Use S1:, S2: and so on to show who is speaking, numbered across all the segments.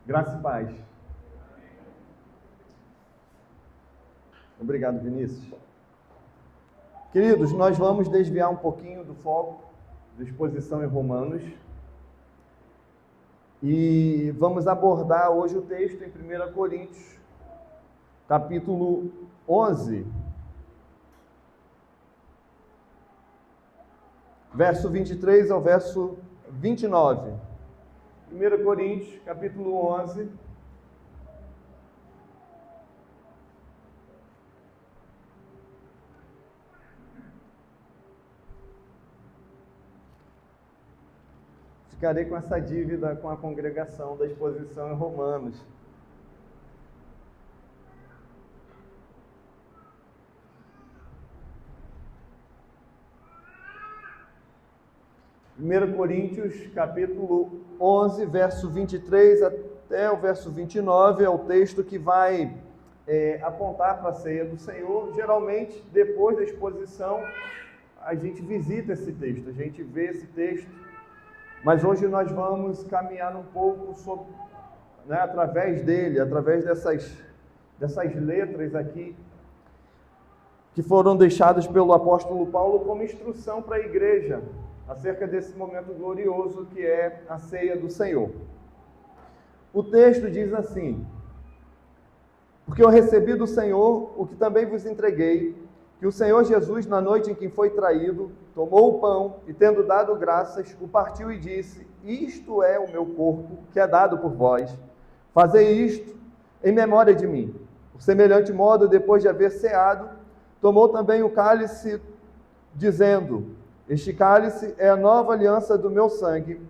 S1: Graça e paz. Obrigado, Vinícius. Queridos, nós vamos desviar um pouquinho do foco da exposição em Romanos e vamos abordar hoje o texto em 1 Coríntios, capítulo 11, verso 23 ao verso 29. 1 Coríntios, capítulo 11, ficarei com essa dívida com a congregação da exposição em Romanos. Primeiro Coríntios, capítulo 11, verso 23 até o verso 29, é o texto que vai apontar para a ceia do Senhor. Geralmente, depois da exposição, a gente visita esse texto, a gente vê esse texto, mas hoje nós vamos caminhar um pouco sobre, através dele, através dessas letras aqui, que foram deixadas pelo apóstolo Paulo como instrução para a igreja, acerca desse momento glorioso que é a ceia do Senhor. O texto diz assim: porque eu recebi do Senhor o que também vos entreguei, que o Senhor Jesus, na noite em que foi traído, tomou o pão e, tendo dado graças, o partiu e disse: isto é o meu corpo, que é dado por vós. Fazei isto em memória de mim. Por semelhante modo, depois de haver ceado, tomou também o cálice, dizendo: este cálice é a nova aliança do meu sangue.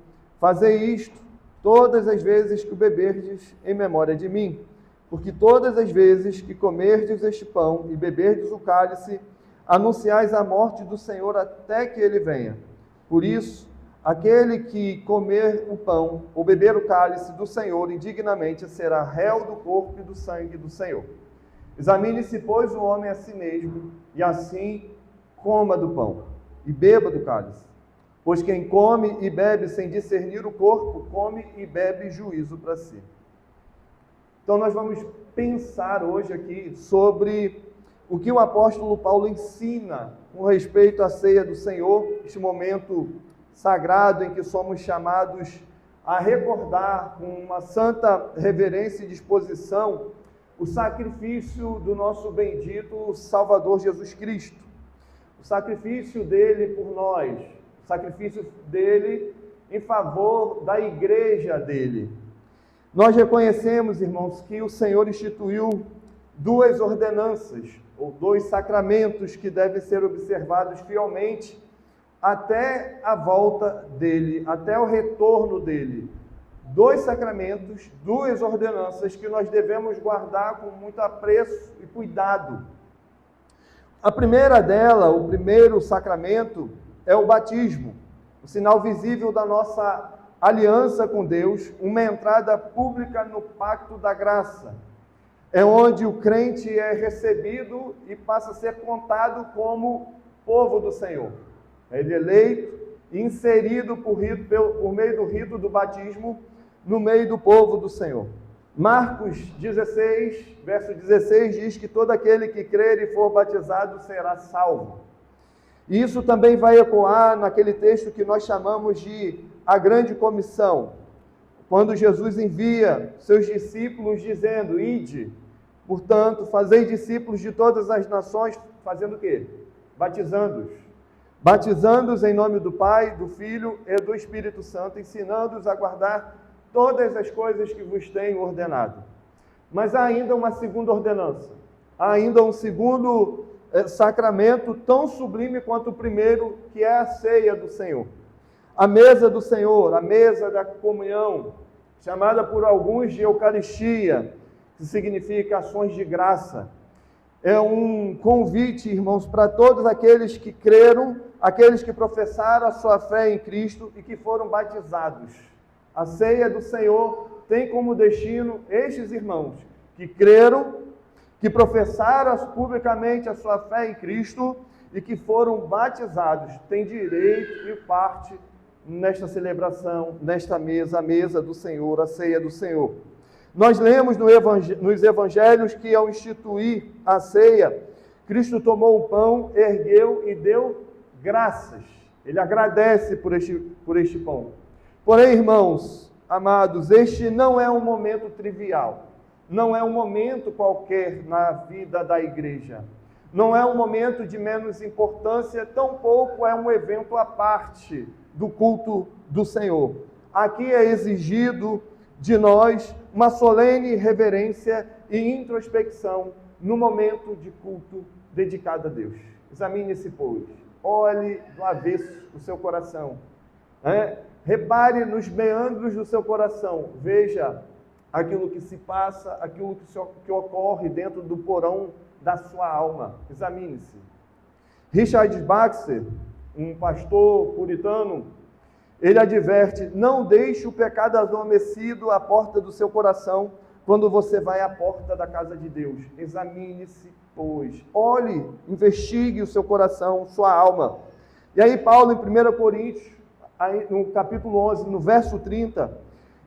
S1: Fazei isto todas as vezes que o beberdes em memória de mim. Porque todas as vezes que comerdes este pão e beberdes o cálice, anunciais a morte do Senhor até que ele venha. Por isso, aquele que comer o pão ou beber o cálice do Senhor indignamente será réu do corpo e do sangue do Senhor. Examine-se, pois, o homem a si mesmo, e assim coma do pão e beba do cálice. Pois quem come e bebe sem discernir o corpo, come e bebe juízo para si. Então nós vamos pensar hoje aqui sobre o que o apóstolo Paulo ensina com respeito à ceia do Senhor, este momento sagrado em que somos chamados a recordar com uma santa reverência e disposição o sacrifício do nosso bendito Salvador Jesus Cristo. O sacrifício dele por nós, o sacrifício dele em favor da igreja dele. Nós reconhecemos, irmãos, que o Senhor instituiu duas ordenanças, ou dois sacramentos que devem ser observados fielmente até a volta dele, até o retorno dele. Dois sacramentos, duas ordenanças que nós devemos guardar com muito apreço e cuidado. A primeira dela, o primeiro sacramento, é o batismo, o sinal visível da nossa aliança com Deus, uma entrada pública no pacto da graça. É onde o crente é recebido e passa a ser contado como povo do Senhor. Ele é eleito e inserido por meio do rito do batismo no meio do povo do Senhor. Marcos 16, verso 16, diz que todo aquele que crer e for batizado será salvo. E isso também vai ecoar naquele texto que nós chamamos de a grande comissão, quando Jesus envia seus discípulos dizendo: ide, portanto, fazei discípulos de todas as nações, fazendo o quê? Batizando-os. Batizando-os em nome do Pai, do Filho e do Espírito Santo, ensinando-os a guardar todas as coisas que vos tenho ordenado. Mas há ainda uma segunda ordenança, há ainda um segundo sacramento tão sublime quanto o primeiro, que é a ceia do Senhor. A mesa do Senhor, a mesa da comunhão, chamada por alguns de Eucaristia, que significa ações de graça. É um convite, irmãos, para todos aqueles que creram, aqueles que professaram a sua fé em Cristo e que foram batizados. A ceia do Senhor tem como destino estes irmãos que creram, que professaram publicamente a sua fé em Cristo e que foram batizados têm direito e parte nesta celebração, nesta mesa, a mesa do Senhor, a ceia do Senhor. Nós lemos nos evangelhos que ao instituir a ceia, Cristo tomou o pão, ergueu e deu graças. Ele agradece por este pão. Porém, irmãos, amados, este não é um momento trivial. Não é um momento qualquer na vida da igreja. Não é um momento de menos importância, tampouco é um evento à parte do culto do Senhor. Aqui é exigido de nós uma solene reverência e introspecção no momento de culto dedicado a Deus. Examine-se, pois. Olhe do avesso o seu coração. Repare nos meandros do seu coração. Veja aquilo que se passa, aquilo que ocorre dentro do porão da sua alma. Examine-se. Richard Baxter, um pastor puritano, ele adverte: não deixe o pecado adormecido à porta do seu coração quando você vai à porta da casa de Deus. Examine-se, pois. Olhe, investigue o seu coração, sua alma. E aí Paulo, em 1 Coríntios, aí, no capítulo 11, no verso 30,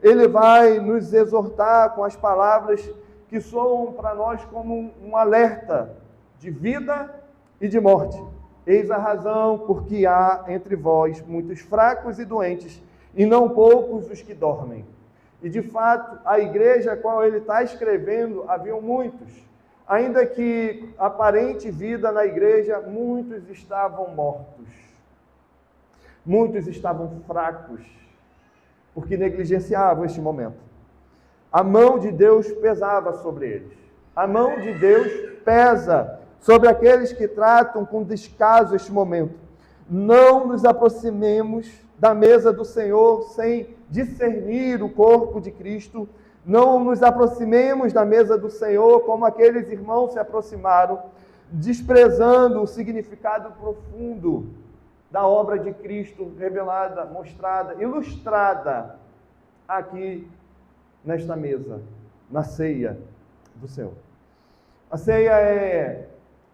S1: ele vai nos exortar com as palavras que soam para nós como um alerta de vida e de morte. Eis a razão porque há entre vós muitos fracos e doentes, e não poucos os que dormem. E de fato, a igreja a qual ele está escrevendo, haviam muitos. Ainda que aparente vida na igreja, muitos estavam mortos. Muitos estavam fracos, porque negligenciavam este momento. A mão de Deus pesava sobre eles. A mão de Deus pesa sobre aqueles que tratam com descaso este momento. Não nos aproximemos da mesa do Senhor sem discernir o corpo de Cristo. Não nos aproximemos da mesa do Senhor como aqueles irmãos se aproximaram, desprezando o significado profundo da obra de Cristo revelada, mostrada, ilustrada aqui nesta mesa, na ceia do Senhor. A ceia é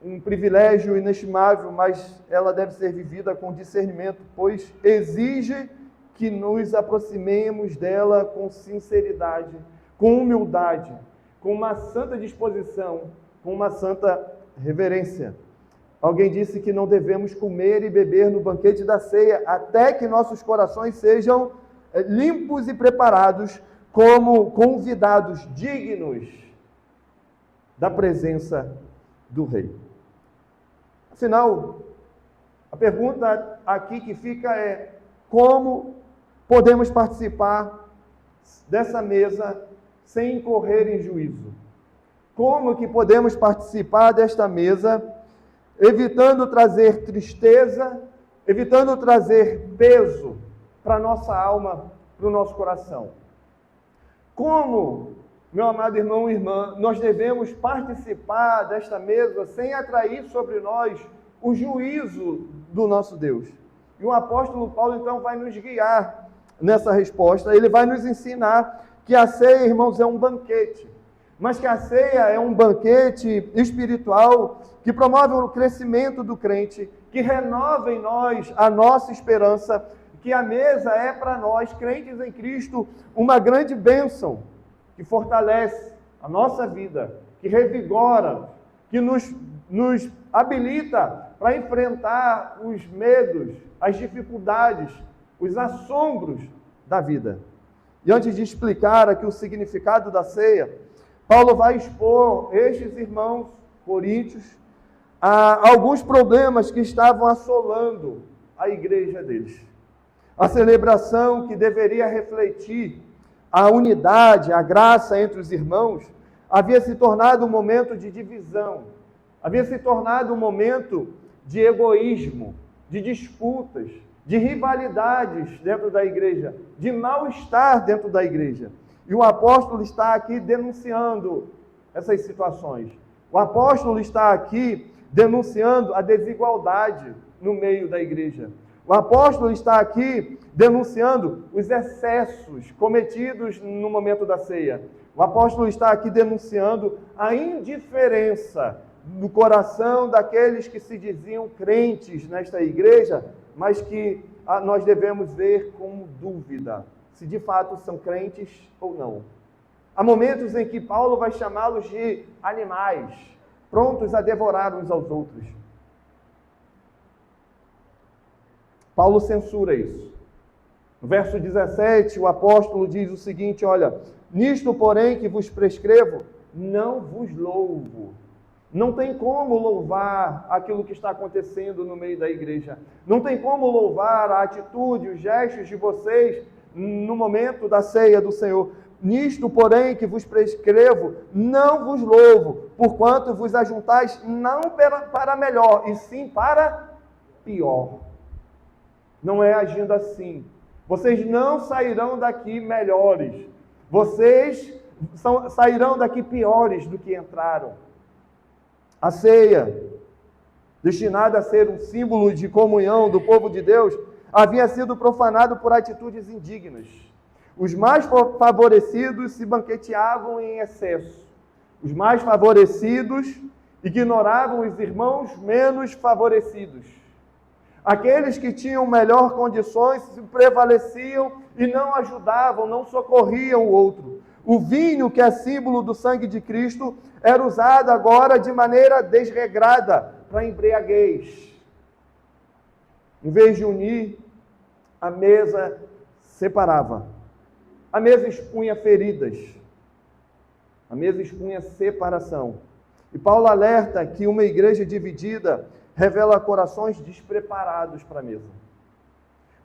S1: um privilégio inestimável, mas ela deve ser vivida com discernimento, pois exige que nos aproximemos dela com sinceridade, com humildade, com uma santa disposição, com uma santa reverência. Alguém disse que não devemos comer e beber no banquete da ceia, até que nossos corações sejam limpos e preparados como convidados dignos da presença do Rei. Afinal, a pergunta aqui que fica é: como podemos participar dessa mesa sem incorrer em juízo? Como que podemos participar desta mesa evitando trazer tristeza, evitando trazer peso para a nossa alma, para o nosso coração? Como, meu amado irmão e irmã, nós devemos participar desta mesa sem atrair sobre nós o juízo do nosso Deus? E o apóstolo Paulo, então, vai nos guiar nessa resposta. Ele vai nos ensinar que a ceia, irmãos, é um banquete, mas que a ceia é um banquete espiritual que promove o crescimento do crente, que renova em nós a nossa esperança, que a mesa é para nós, crentes em Cristo, uma grande bênção, que fortalece a nossa vida, que revigora, que nos habilita para enfrentar os medos, as dificuldades, os assombros da vida. E antes de explicar aqui o significado da ceia, Paulo vai expor estes irmãos coríntios a alguns problemas que estavam assolando a igreja deles. A celebração que deveria refletir a unidade, a graça entre os irmãos, havia se tornado um momento de divisão, havia se tornado um momento de egoísmo, de disputas, de rivalidades dentro da igreja, de mal-estar dentro da igreja. E o apóstolo está aqui denunciando essas situações. O apóstolo está aqui denunciando a desigualdade no meio da igreja. O apóstolo está aqui denunciando os excessos cometidos no momento da ceia. O apóstolo está aqui denunciando a indiferença no coração daqueles que se diziam crentes nesta igreja, mas que nós devemos ver com dúvida se de fato são crentes ou não. Há momentos em que Paulo vai chamá-los de animais, prontos a devorar uns aos outros. Paulo censura isso. No verso 17, o apóstolo diz o seguinte, olha, nisto, porém, que vos prescrevo, não vos louvo. Não tem como louvar aquilo que está acontecendo no meio da igreja. Não tem como louvar a atitude, os gestos de vocês no momento da ceia do Senhor. Nisto, porém, que vos prescrevo, não vos louvo, porquanto vos ajuntais não para melhor, e sim para pior. Não é agindo assim. Vocês não sairão daqui melhores. Vocês sairão daqui piores do que entraram. A ceia, destinada a ser um símbolo de comunhão do povo de Deus, havia sido profanado por atitudes indignas. Os mais favorecidos se banqueteavam em excesso. Os mais favorecidos ignoravam os irmãos menos favorecidos. Aqueles que tinham melhor condições se prevaleciam e não ajudavam, não socorriam o outro. O vinho, que é símbolo do sangue de Cristo, era usado agora de maneira desregrada para embriaguez. Em vez de unir, a mesa separava. A mesa expunha feridas. A mesa expunha separação. E Paulo alerta que uma igreja dividida revela corações despreparados para a mesa.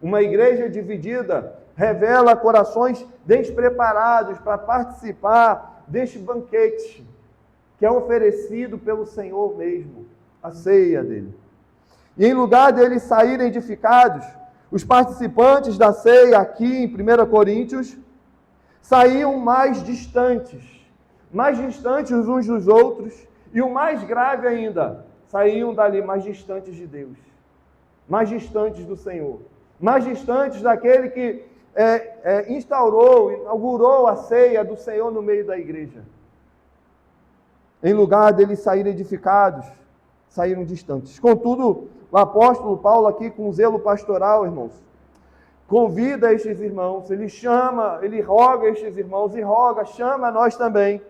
S1: Uma igreja dividida revela corações despreparados para participar deste banquete que é oferecido pelo Senhor mesmo, a ceia dele. E em lugar deles saírem edificados, os participantes da ceia aqui em 1 Coríntios saíam mais distantes uns dos outros, e o mais grave ainda, saíam dali mais distantes de Deus, mais distantes do Senhor, mais distantes daquele que inaugurou a ceia do Senhor no meio da igreja. Em lugar deles saírem edificados, saíram distantes. Contudo, o apóstolo Paulo aqui, com zelo pastoral, irmãos, convida estes irmãos, ele roga estes irmãos e chama nós também,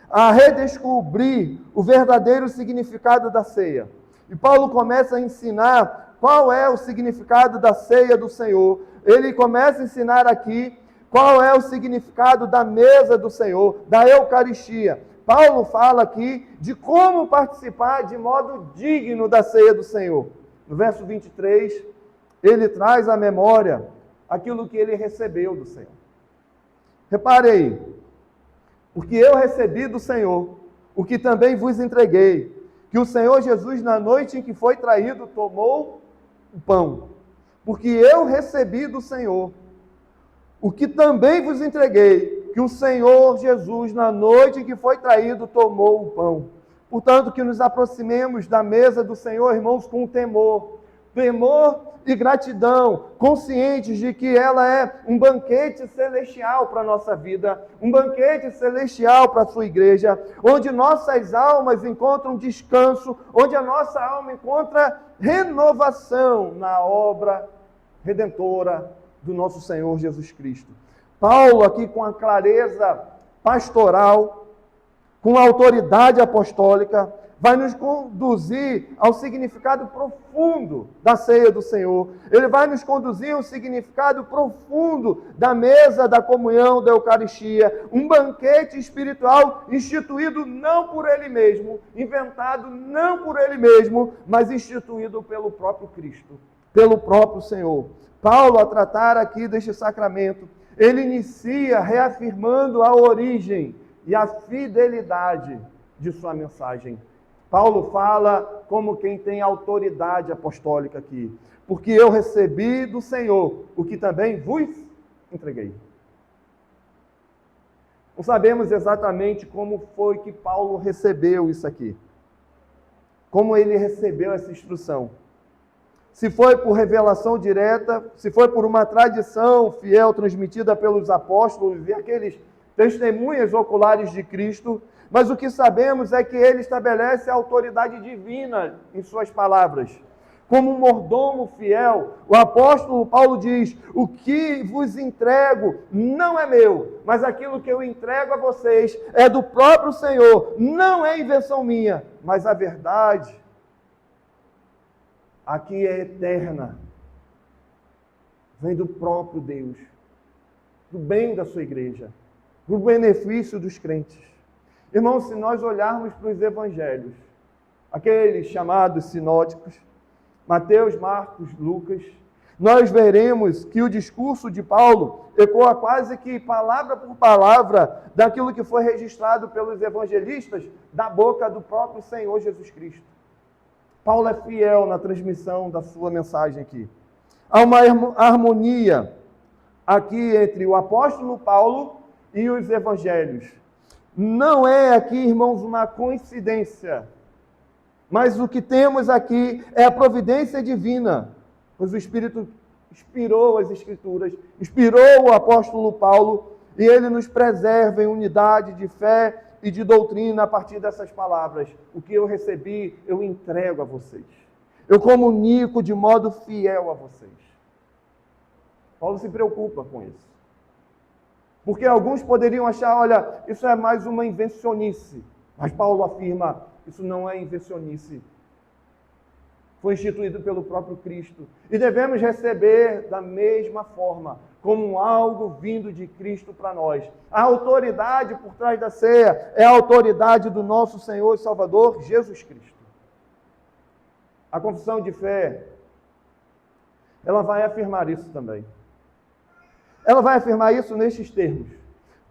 S1: a redescobrir o verdadeiro significado da ceia. E Paulo começa a ensinar qual é o significado da ceia do Senhor. Ele começa a ensinar aqui qual é o significado da mesa do Senhor, da Eucaristia. Paulo fala aqui de como participar de modo digno da ceia do Senhor. No verso 23, ele traz à memória aquilo que ele recebeu do Senhor. Repare aí, porque eu recebi do Senhor o que também vos entreguei, que o Senhor Jesus, na noite em que foi traído, tomou o pão. Porque eu recebi do Senhor o que também vos entreguei, que o Senhor Jesus, na noite em que foi traído, tomou o pão. Portanto, que nos aproximemos da mesa do Senhor, irmãos, com temor e gratidão, conscientes de que ela é um banquete celestial para a nossa vida, um banquete celestial para a sua igreja, onde nossas almas encontram descanso, onde a nossa alma encontra renovação na obra redentora do nosso Senhor Jesus Cristo. Paulo aqui, com a clareza pastoral, com a autoridade apostólica, vai nos conduzir ao significado profundo da ceia do Senhor. Ele vai nos conduzir ao significado profundo da mesa da comunhão, da Eucaristia, um banquete espiritual instituído não por ele mesmo, inventado não por ele mesmo, mas instituído pelo próprio Cristo, pelo próprio Senhor. Paulo, a tratar aqui deste sacramento, ele inicia reafirmando a origem e a fidelidade de sua mensagem. Paulo fala como quem tem autoridade apostólica aqui. Porque eu recebi do Senhor o que também vos entreguei. Não sabemos exatamente como foi que Paulo recebeu isso aqui. Como ele recebeu essa instrução. Se foi por revelação direta, se foi por uma tradição fiel transmitida pelos apóstolos e aqueles testemunhas oculares de Cristo, mas o que sabemos é que ele estabelece a autoridade divina em suas palavras. Como um mordomo fiel, o apóstolo Paulo diz: o que vos entrego não é meu, mas aquilo que eu entrego a vocês é do próprio Senhor, não é invenção minha, mas a verdade aqui é eterna, vem do próprio Deus, do bem da sua igreja, do benefício dos crentes. Irmãos, se nós olharmos para os evangelhos, aqueles chamados sinóticos, Mateus, Marcos, Lucas, nós veremos que o discurso de Paulo ecoa quase que palavra por palavra daquilo que foi registrado pelos evangelistas da boca do próprio Senhor Jesus Cristo. Paulo é fiel na transmissão da sua mensagem aqui. Há uma harmonia aqui entre o apóstolo Paulo e os evangelhos. Não é aqui, irmãos, uma coincidência, mas o que temos aqui é a providência divina, pois o Espírito inspirou as Escrituras, inspirou o apóstolo Paulo, e ele nos preserva em unidade de fé e de doutrina a partir dessas palavras. O que eu recebi, eu entrego a vocês. Eu comunico de modo fiel a vocês. Paulo se preocupa com isso. Porque alguns poderiam achar, olha, isso é mais uma invencionice. Mas Paulo afirma, isso não é invencionice. Foi instituído pelo próprio Cristo. E devemos receber da mesma forma, como algo vindo de Cristo para nós. A autoridade por trás da ceia é a autoridade do nosso Senhor e Salvador, Jesus Cristo. A confissão de fé, ela vai afirmar isso também. Ela vai afirmar isso nestes termos: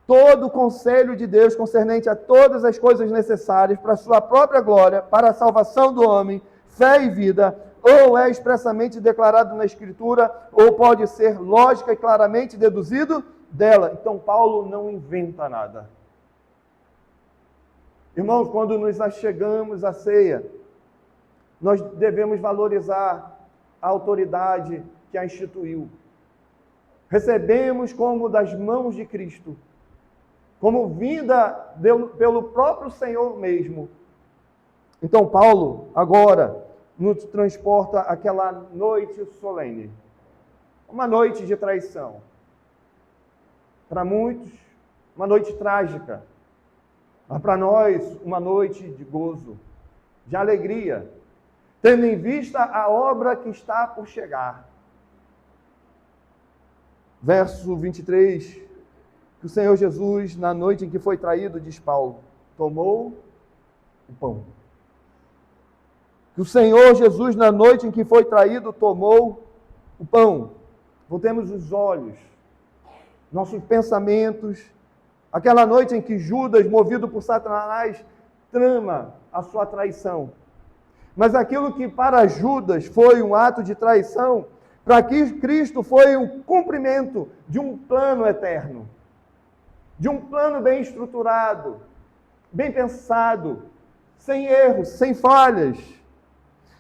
S1: todo o conselho de Deus concernente a todas as coisas necessárias para a sua própria glória, para a salvação do homem, fé e vida, ou é expressamente declarado na Escritura, ou pode ser lógica e claramente deduzido dela. Então Paulo não inventa nada. Irmãos, quando nos achegamos à ceia, nós devemos valorizar a autoridade que a instituiu. Recebemos como das mãos de Cristo, como vinda pelo próprio Senhor mesmo. Então Paulo agora nos transporta àquela noite solene, uma noite de traição. Para muitos, uma noite trágica, mas para nós, uma noite de gozo, de alegria, tendo em vista a obra que está por chegar. Verso 23, que o Senhor Jesus, na noite em que foi traído, diz Paulo, tomou o pão. Que o Senhor Jesus, na noite em que foi traído, tomou o pão. Voltemos os olhos, nossos pensamentos, aquela noite em que Judas, movido por Satanás, trama a sua traição. Mas aquilo que para Judas foi um ato de traição, para Cristo foi o cumprimento de um plano eterno, de um plano bem estruturado, bem pensado, sem erros, sem falhas.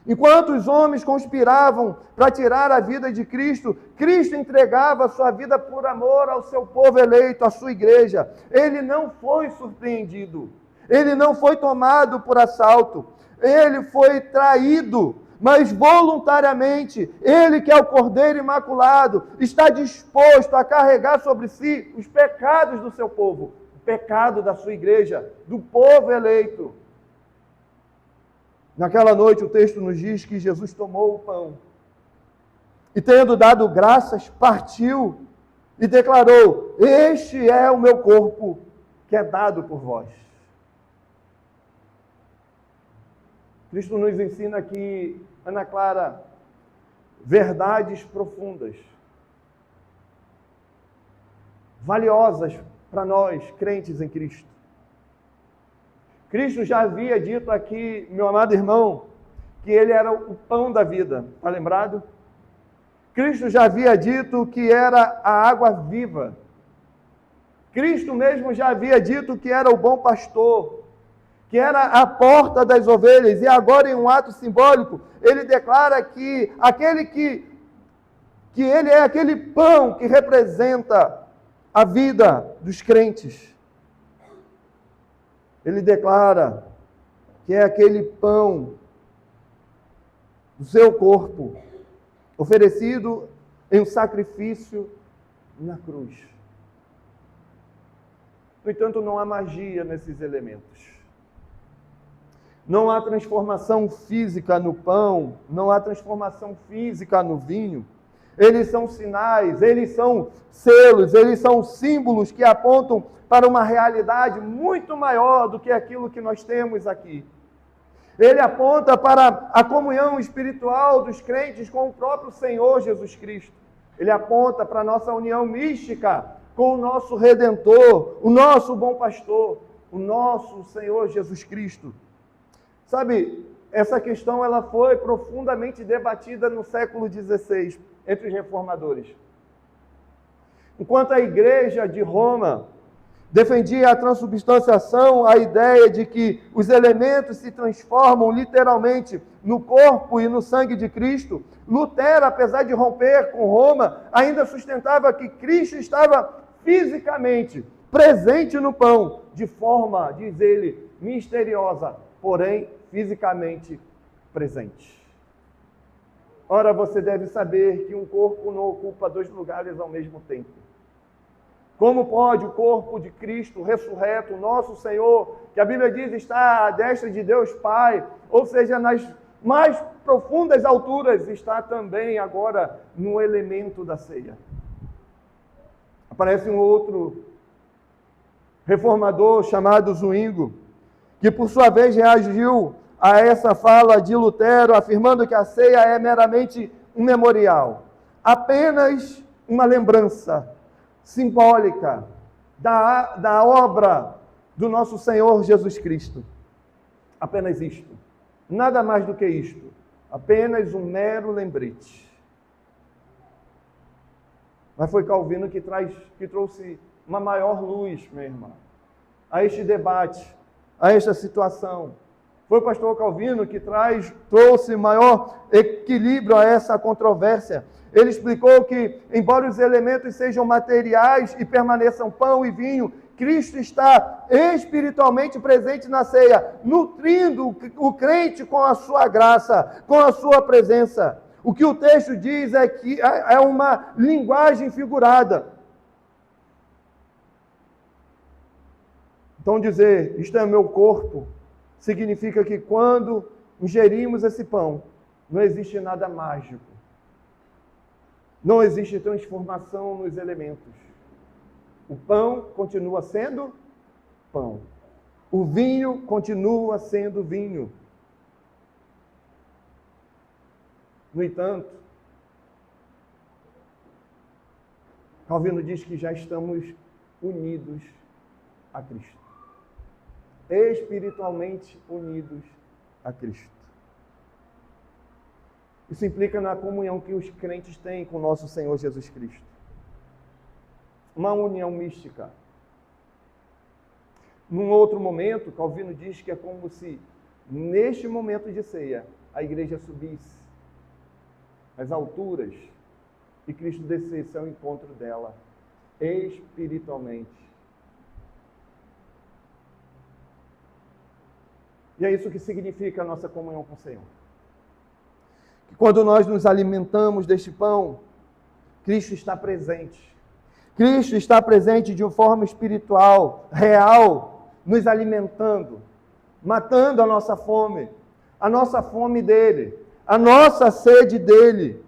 S1: Enquanto os homens conspiravam para tirar a vida de Cristo, Cristo entregava a sua vida por amor ao seu povo eleito, à sua igreja. Ele não foi surpreendido, ele não foi tomado por assalto, ele foi traído, mas voluntariamente. Ele, que é o Cordeiro Imaculado, está disposto a carregar sobre si os pecados do seu povo, o pecado da sua igreja, do povo eleito. Naquela noite o texto nos diz que Jesus tomou o pão e, tendo dado graças, partiu e declarou: este é o meu corpo que é dado por vós. Cristo nos ensina aqui, Ana Clara, verdades profundas, valiosas para nós, crentes em Cristo. Cristo já havia dito aqui, meu amado irmão, que ele era o pão da vida, está lembrado? Cristo já havia dito que era a água viva. Cristo mesmo já havia dito que era o bom pastor, que era a porta das ovelhas, e agora, em um ato simbólico, ele declara que aquele que ele é aquele pão que representa a vida dos crentes. Ele declara que é aquele pão do seu corpo, oferecido em um sacrifício na cruz. No entanto, não há magia nesses elementos. Não há transformação física no pão, não há transformação física no vinho. Eles são sinais, eles são selos, eles são símbolos que apontam para uma realidade muito maior do que aquilo que nós temos aqui. Ele aponta para a comunhão espiritual dos crentes com o próprio Senhor Jesus Cristo. Ele aponta para a nossa união mística com o nosso Redentor, o nosso bom pastor, o nosso Senhor Jesus Cristo. Sabe, essa questão ela foi profundamente debatida no século XVI entre os reformadores. Enquanto a Igreja de Roma defendia a transubstanciação, a ideia de que os elementos se transformam literalmente no corpo e no sangue de Cristo, Lutero, apesar de romper com Roma, ainda sustentava que Cristo estava fisicamente presente no pão, de forma, diz ele, misteriosa, porém fisicamente presente. Ora, você deve saber que um corpo não ocupa dois lugares ao mesmo tempo. Como pode o corpo de Cristo ressurreto, nosso Senhor, que a Bíblia diz está à destra de Deus Pai, ou seja, nas mais profundas alturas, está também agora no elemento da ceia? Aparece um outro reformador chamado Zwinglio, que por sua vez reagiu a essa fala de Lutero, afirmando que a ceia é meramente um memorial, apenas uma lembrança simbólica da obra do nosso Senhor Jesus Cristo. Apenas isto. Nada mais do que isto. Apenas um mero lembrete. Mas foi Calvino que trouxe uma maior luz, meu irmão, a este debate, a esta situação. Foi o pastor Calvino que trouxe maior equilíbrio a essa controvérsia. Ele explicou que, embora os elementos sejam materiais e permaneçam pão e vinho, Cristo está espiritualmente presente na ceia, nutrindo o crente com a sua graça, com a sua presença. O que o texto diz é que é uma linguagem figurada. Então dizer, isto é meu corpo, significa que quando ingerimos esse pão, não existe nada mágico. Não existe transformação nos elementos. O pão continua sendo pão. O vinho continua sendo vinho. No entanto, Calvino diz que já estamos unidos a Cristo. Espiritualmente unidos a Cristo. Isso implica na comunhão que os crentes têm com o nosso Senhor Jesus Cristo. Uma união mística. Num outro momento, Calvino diz que é como se, neste momento de ceia, a igreja subisse às alturas e Cristo descesse ao encontro dela, espiritualmente. E é isso que significa a nossa comunhão com o Senhor. Que quando nós nos alimentamos deste pão, Cristo está presente. Cristo está presente de uma forma espiritual, real, nos alimentando, matando a nossa fome dele, a nossa sede dele.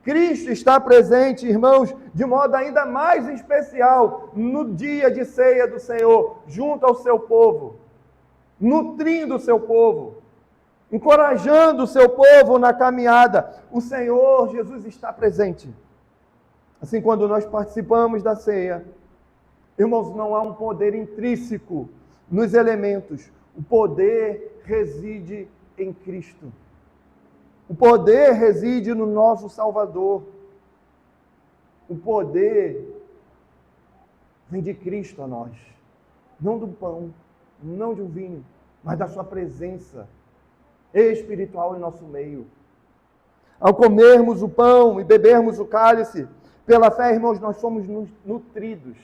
S1: Cristo está presente, irmãos, de modo ainda mais especial no dia de ceia do Senhor, junto ao seu povo, nutrindo o seu povo, encorajando o seu povo na caminhada. O Senhor Jesus está presente. Assim, quando nós participamos da ceia, irmãos, não há um poder intrínseco nos elementos. O poder reside em Cristo. O poder reside no nosso Salvador. O poder vem de Cristo a nós. Não do pão, não de um vinho, mas da sua presença espiritual em nosso meio. Ao comermos o pão e bebermos o cálice, pela fé, irmãos, nós somos nutridos.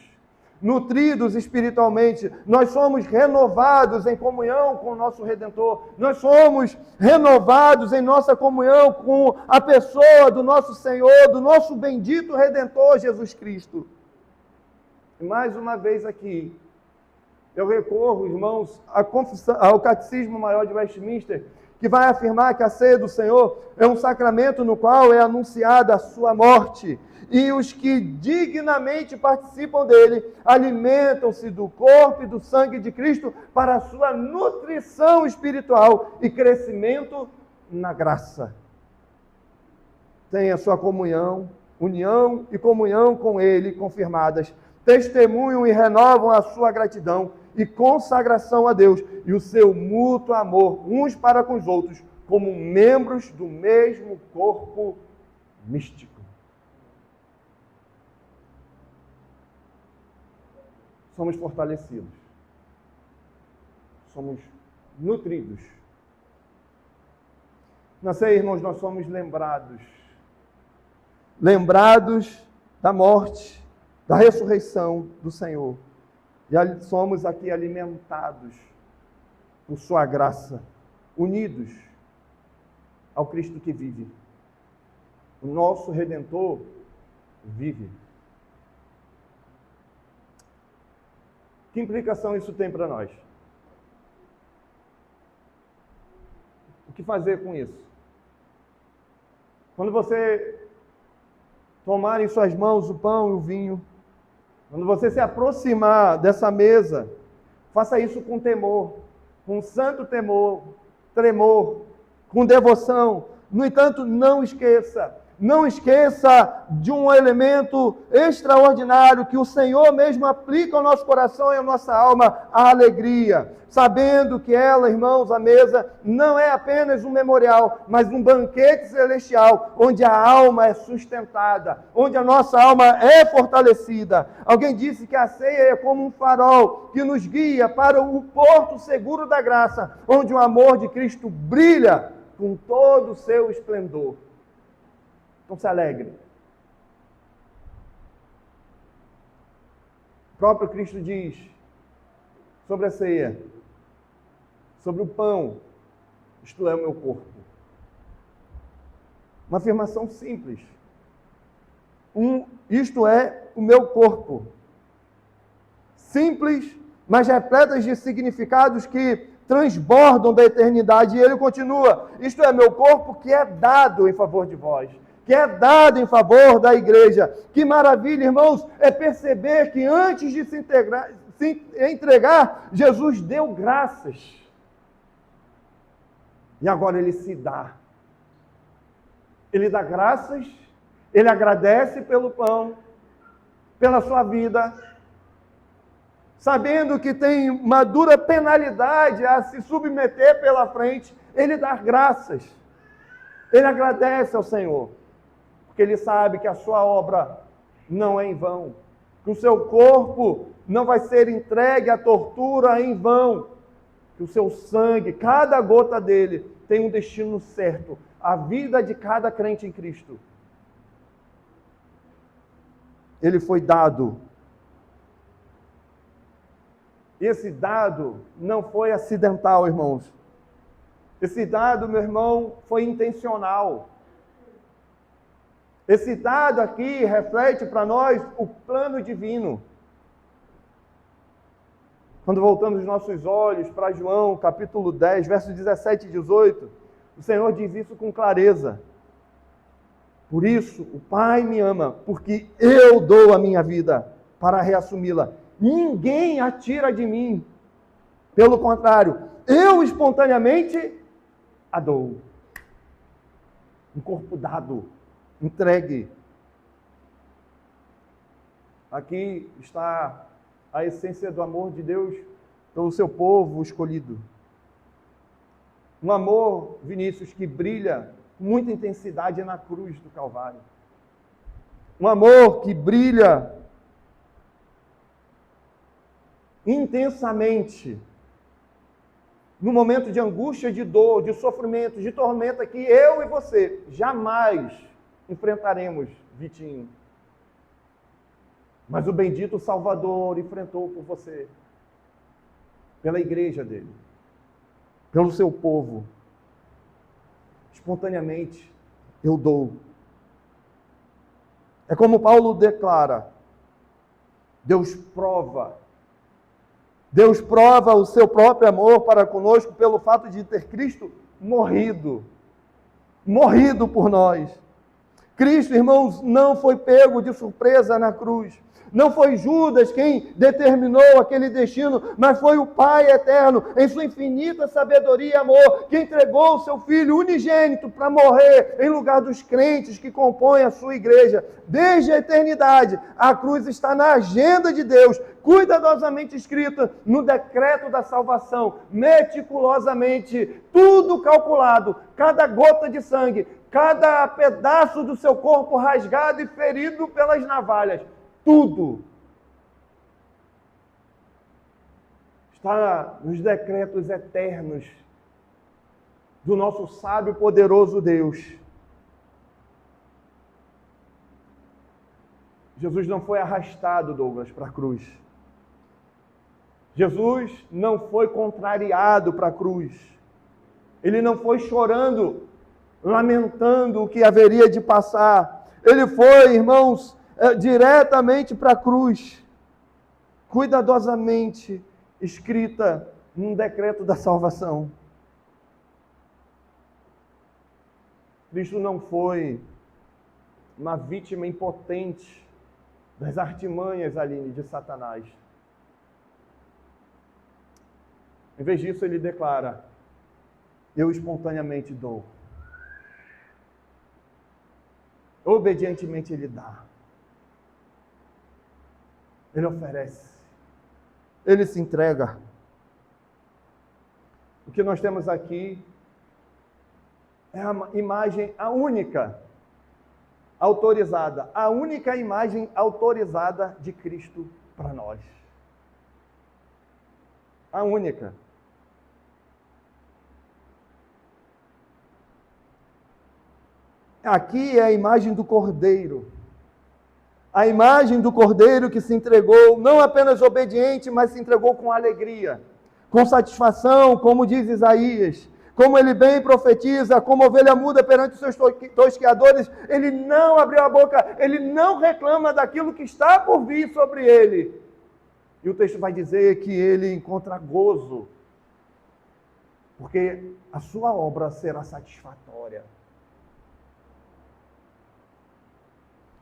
S1: nutridos espiritualmente, nós somos renovados em comunhão com o nosso Redentor, nós somos renovados em nossa comunhão com a pessoa do nosso Senhor, do nosso bendito Redentor Jesus Cristo. E mais uma vez aqui, eu recorro, irmãos, ao Catecismo Maior de Westminster, que vai afirmar que a ceia do Senhor é um sacramento no qual é anunciada a sua morte, e os que dignamente participam dele alimentam-se do corpo e do sangue de Cristo para a sua nutrição espiritual e crescimento na graça. Tem a sua comunhão, união e comunhão com ele confirmadas, testemunham e renovam a sua gratidão e consagração a Deus e o seu mútuo amor uns para com os outros, como membros do mesmo corpo místico. Somos fortalecidos, somos nutridos. Na ceia, irmãos, nós somos lembrados da morte, da ressurreição do Senhor. E somos aqui alimentados por sua graça, unidos ao Cristo que vive. O nosso Redentor vive. Que implicação isso tem para nós? O que fazer com isso? Quando você tomar em suas mãos o pão e o vinho, quando você se aproximar dessa mesa, faça isso com temor, com santo temor, tremor, com devoção. No entanto, não esqueça de um elemento extraordinário que o Senhor mesmo aplica ao nosso coração e à nossa alma, a alegria. Sabendo que ela, irmãos, a mesa não é apenas um memorial, mas um banquete celestial, onde a alma é sustentada, onde a nossa alma é fortalecida. Alguém disse que a ceia é como um farol que nos guia para o porto seguro da graça, onde o amor de Cristo brilha com todo o seu esplendor. Então se alegre. O próprio Cristo diz sobre a ceia, sobre o pão, isto é o meu corpo. Uma afirmação simples. Isto é o meu corpo. Simples, mas repletas de significados que transbordam da eternidade. E ele continua, isto é meu corpo que é dado em favor de vós, que é dado em favor da igreja. Que maravilha, irmãos, é perceber que antes de se entregar, Jesus deu graças. E agora ele se dá. Ele dá graças, ele agradece pelo pão, pela sua vida, sabendo que tem uma dura penalidade a se submeter pela frente, ele dá graças. Ele agradece ao Senhor, porque ele sabe que a sua obra não é em vão, que o seu corpo não vai ser entregue à tortura em vão, que o seu sangue, cada gota dele, tem um destino certo, a vida de cada crente em Cristo. Ele foi dado. Esse dado não foi acidental, irmãos. Esse dado, meu irmão, foi intencional. Esse dado aqui reflete para nós o plano divino. Quando voltamos os nossos olhos para João, capítulo 10, versos 17 e 18, o Senhor diz isso com clareza. Por isso, o Pai me ama, porque eu dou a minha vida para reassumi-la. Ninguém a tira de mim. Pelo contrário, eu espontaneamente a dou. Um corpo dado, entregue. Aqui está a essência do amor de Deus pelo seu povo escolhido. Um amor, Vinícius, que brilha com muita intensidade na cruz do Calvário. Um amor que brilha intensamente no momento de angústia, de dor, de sofrimento, de tormenta que eu e você jamais enfrentaremos, Vitinho. Mas o bendito Salvador enfrentou por você, pela igreja dele, pelo seu povo. Espontaneamente, eu dou. É como Paulo declara, Deus prova o seu próprio amor para conosco pelo fato de ter Cristo morrido por nós. Cristo, irmãos, não foi pego de surpresa na cruz. Não foi Judas quem determinou aquele destino, mas foi o Pai eterno, em sua infinita sabedoria e amor, que entregou o seu Filho unigênito para morrer em lugar dos crentes que compõem a sua igreja. Desde a eternidade, a cruz está na agenda de Deus, cuidadosamente escrita no decreto da salvação, meticulosamente, tudo calculado, cada gota de sangue, cada pedaço do seu corpo rasgado e ferido pelas navalhas. Tudo está nos decretos eternos do nosso sábio e poderoso Deus. Jesus não foi arrastado, Douglas, para a cruz. Jesus não foi contrariado para a cruz. Ele não foi chorando, lamentando o que haveria de passar. Ele foi, irmãos, diretamente para a cruz, cuidadosamente escrita num decreto da salvação. Cristo não foi uma vítima impotente das artimanhas, Aline, de Satanás. Em vez disso, ele declara, eu espontaneamente dou. Obedientemente ele dá. Ele oferece. Ele se entrega. O que nós temos aqui é a imagem, a única autorizada, a única imagem autorizada de Cristo para nós. A única. Aqui é a imagem do Cordeiro. A imagem do Cordeiro que se entregou, não apenas obediente, mas se entregou com alegria, com satisfação, como diz Isaías. Como ele bem profetiza, como ovelha muda perante os seus tosqueadores, ele não abriu a boca, ele não reclama daquilo que está por vir sobre ele. E o texto vai dizer que ele encontra gozo, porque a sua obra será satisfatória.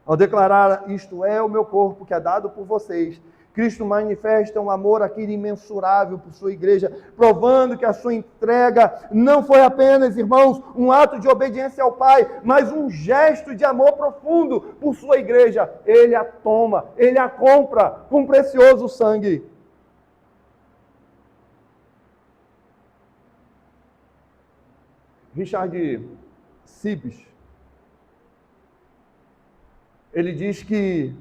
S1: Ao declarar, isto é o meu corpo que é dado por vocês, Cristo manifesta um amor aqui imensurável por sua igreja, provando que a sua entrega não foi apenas, irmãos, um ato de obediência ao Pai, mas um gesto de amor profundo por sua igreja. Ele a toma, ele a compra com precioso sangue. Richard Sibbes, ele diz que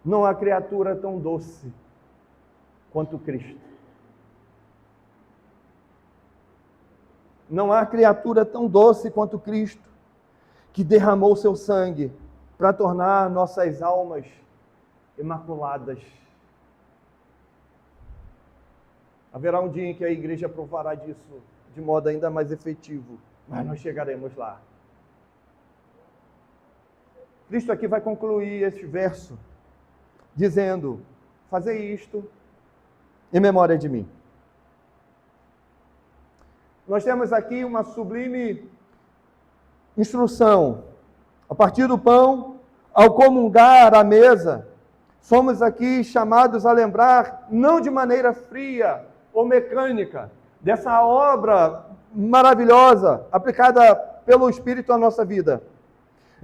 S1: não há criatura tão doce quanto Cristo. Não há criatura tão doce quanto Cristo, que derramou seu sangue para tornar nossas almas imaculadas. Haverá um dia em que a igreja provará disso de modo ainda mais efetivo, mas nós chegaremos lá. Cristo aqui vai concluir esse verso dizendo, fazei isto em memória de mim. Nós temos aqui uma sublime instrução. A partir do pão, ao comungar à mesa, somos aqui chamados a lembrar, não de maneira fria ou mecânica, dessa obra maravilhosa aplicada pelo Espírito à nossa vida.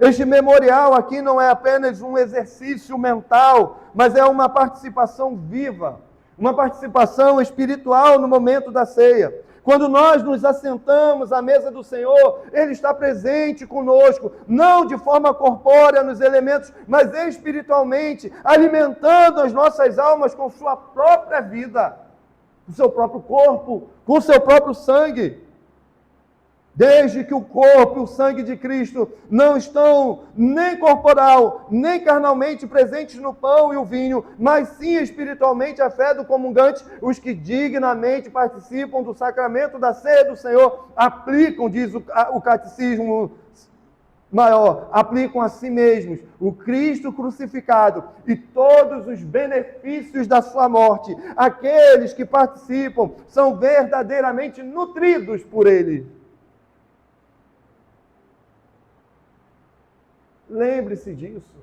S1: Este memorial aqui não é apenas um exercício mental, mas é uma participação viva, uma participação espiritual no momento da ceia. Quando nós nos assentamos à mesa do Senhor, Ele está presente conosco, não de forma corpórea nos elementos, mas espiritualmente, alimentando as nossas almas com sua própria vida, com seu próprio corpo, com seu próprio sangue. Desde que o corpo e o sangue de Cristo não estão nem corporal, nem carnalmente presentes no pão e o vinho, mas sim espiritualmente a fé do comungante, os que dignamente participam do sacramento da ceia do Senhor, aplicam, diz o catecismo maior, aplicam a si mesmos o Cristo crucificado e todos os benefícios da sua morte. Aqueles que participam são verdadeiramente nutridos por ele. Lembre-se disso.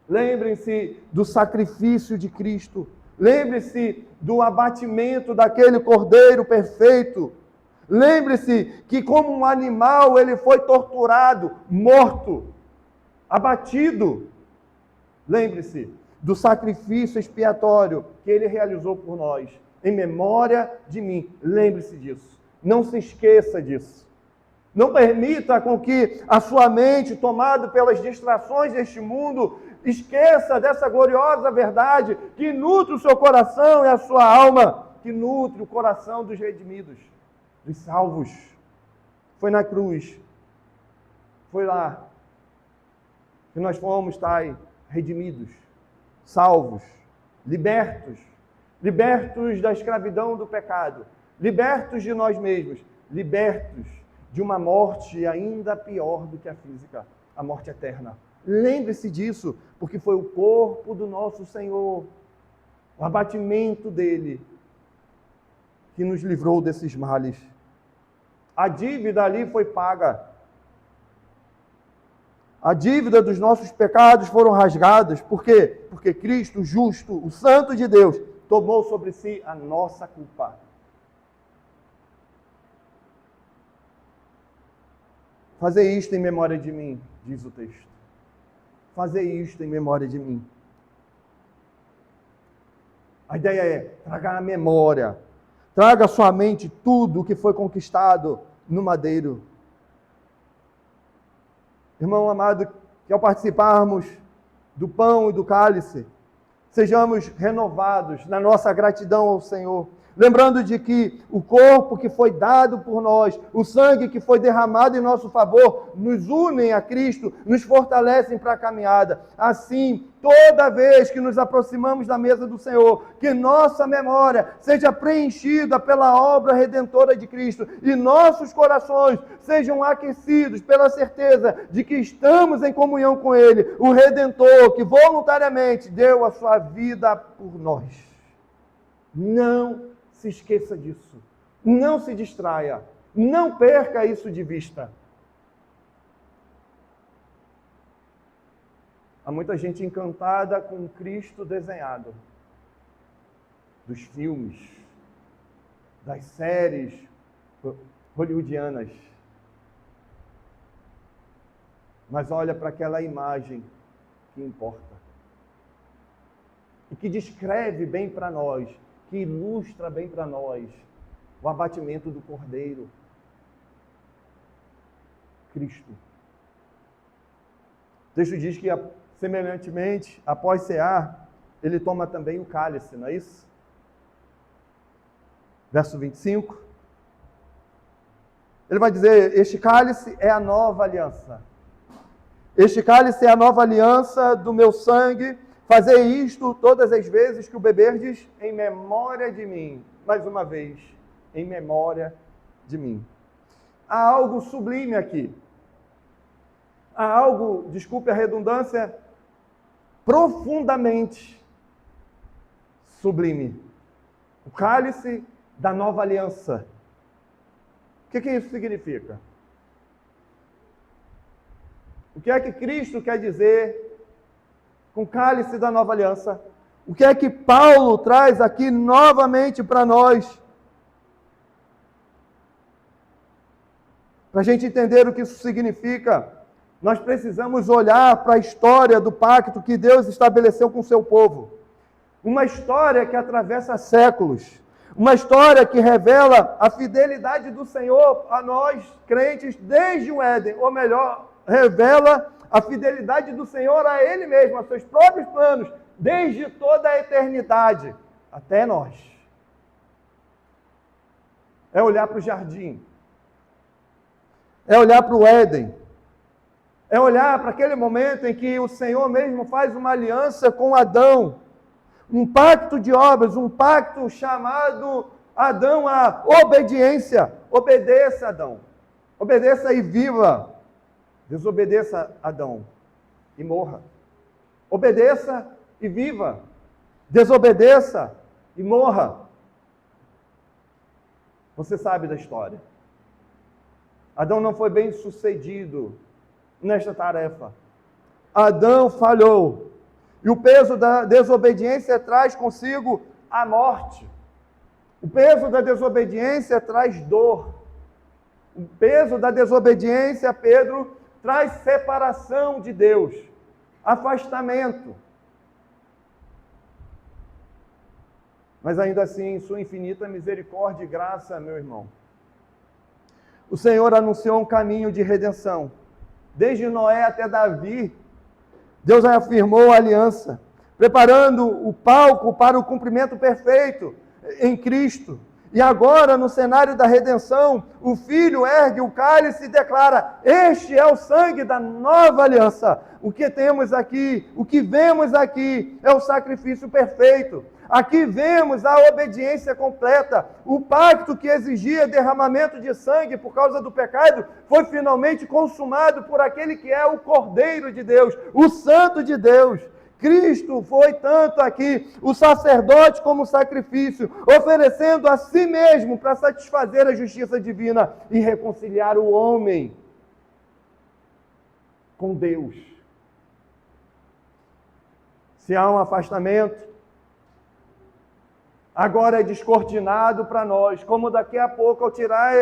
S1: Lembrem-se do sacrifício de Cristo. Lembre-se do abatimento daquele cordeiro perfeito. Lembre-se que como um animal ele foi torturado, morto, abatido. Lembre-se do sacrifício expiatório que ele realizou por nós, em memória de mim. Lembre-se disso. Não se esqueça disso. Não permita com que a sua mente, tomada pelas distrações deste mundo, esqueça dessa gloriosa verdade que nutre o seu coração e a sua alma, que nutre o coração dos redimidos, dos salvos. Foi na cruz, foi lá que nós fomos redimidos, salvos, libertos da escravidão do pecado, libertos de nós mesmos, libertos de uma morte ainda pior do que a física, a morte eterna. Lembre-se disso, porque foi o corpo do nosso Senhor, o abatimento dele, que nos livrou desses males. A dívida ali foi paga. A dívida dos nossos pecados foram rasgadas. Por quê? Porque Cristo, justo, o Santo de Deus, tomou sobre si a nossa culpa. Fazei isto em memória de mim, diz o texto. Fazei isto em memória de mim. A ideia é, traga à memória, traga à sua mente tudo o que foi conquistado no madeiro. Irmão amado, que ao participarmos do pão e do cálice, sejamos renovados na nossa gratidão ao Senhor, lembrando de que o corpo que foi dado por nós, o sangue que foi derramado em nosso favor, nos unem a Cristo, nos fortalecem para a caminhada. Assim, toda vez que nos aproximamos da mesa do Senhor, que nossa memória seja preenchida pela obra redentora de Cristo e nossos corações sejam aquecidos pela certeza de que estamos em comunhão com Ele, o Redentor que voluntariamente deu a sua vida por nós. Não se esqueça disso. Não se distraia. Não perca isso de vista. Há muita gente encantada com Cristo desenhado. Dos filmes, das séries hollywoodianas. Mas olha para aquela imagem que importa. E que descreve bem para nós, que ilustra bem para nós o abatimento do Cordeiro, Cristo. O texto diz que, semelhantemente, após cear, ele toma também o cálice, não é isso? Verso 25. Ele vai dizer, este cálice é a nova aliança. Este cálice é a nova aliança do meu sangue. Fazei isto todas as vezes que o beberdes em memória de mim. Mais uma vez, em memória de mim. Há algo sublime aqui. Há algo, desculpe a redundância, profundamente sublime. O cálice da nova aliança. O que isso significa? O que é que Cristo quer dizer com o cálice da nova aliança? O que é que Paulo traz aqui novamente para nós? Para a gente entender o que isso significa, nós precisamos olhar para a história do pacto que Deus estabeleceu com o seu povo. Uma história que atravessa séculos. Uma história que revela a fidelidade do Senhor a nós, crentes, desde o Éden. Ou melhor, revela a fidelidade do Senhor a Ele mesmo, a seus próprios planos, desde toda a eternidade, até nós. É olhar para o jardim é olhar para o Éden, é olhar para aquele momento em que o Senhor mesmo faz uma aliança com Adão, um pacto de obras, um pacto chamado Adão à obediência. Obedeça, Adão. Obedeça e viva. Desobedeça, Adão, e morra. Obedeça e viva. Desobedeça e morra. Você sabe da história. Adão não foi bem sucedido nesta tarefa. Adão falhou. E o peso da desobediência traz consigo a morte. O peso da desobediência traz dor. O peso da desobediência, Pedro, traz separação de Deus, afastamento. Mas ainda assim, em sua infinita misericórdia e graça, meu irmão, o Senhor anunciou um caminho de redenção. Desde Noé até Davi, Deus afirmou a aliança, preparando o palco para o cumprimento perfeito em Cristo. E agora, no cenário da redenção, o Filho ergue o cálice e declara: este é o sangue da nova aliança. O que temos aqui, o que vemos aqui, é o sacrifício perfeito. Aqui vemos a obediência completa. O pacto que exigia derramamento de sangue por causa do pecado foi finalmente consumado por aquele que é o Cordeiro de Deus, o Santo de Deus. Cristo foi tanto aqui o sacerdote como o sacrifício, oferecendo a si mesmo para satisfazer a justiça divina e reconciliar o homem com Deus. Se há um afastamento, agora é descortinado para nós, como daqui a pouco, ao tirar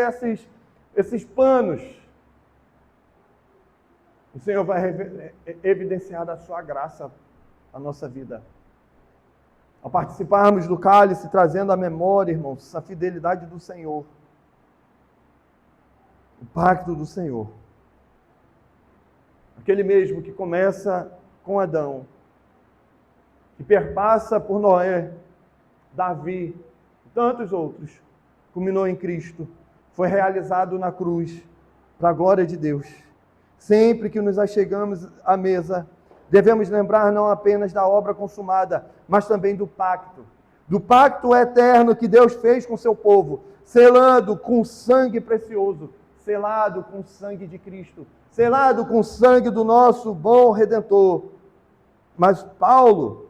S1: esses panos, o Senhor vai evidenciar da sua graça a nossa vida. Ao participarmos do cálice, trazendo à memória, irmãos, a fidelidade do Senhor, o pacto do Senhor, aquele mesmo que começa com Adão, que perpassa por Noé, Davi e tantos outros, culminou em Cristo, foi realizado na cruz, para a glória de Deus. Sempre que nos achegamos à mesa, devemos lembrar não apenas da obra consumada, mas também do pacto eterno que Deus fez com seu povo, selando com sangue precioso, selado com o sangue de Cristo, selado com o sangue do nosso bom Redentor. Mas Paulo,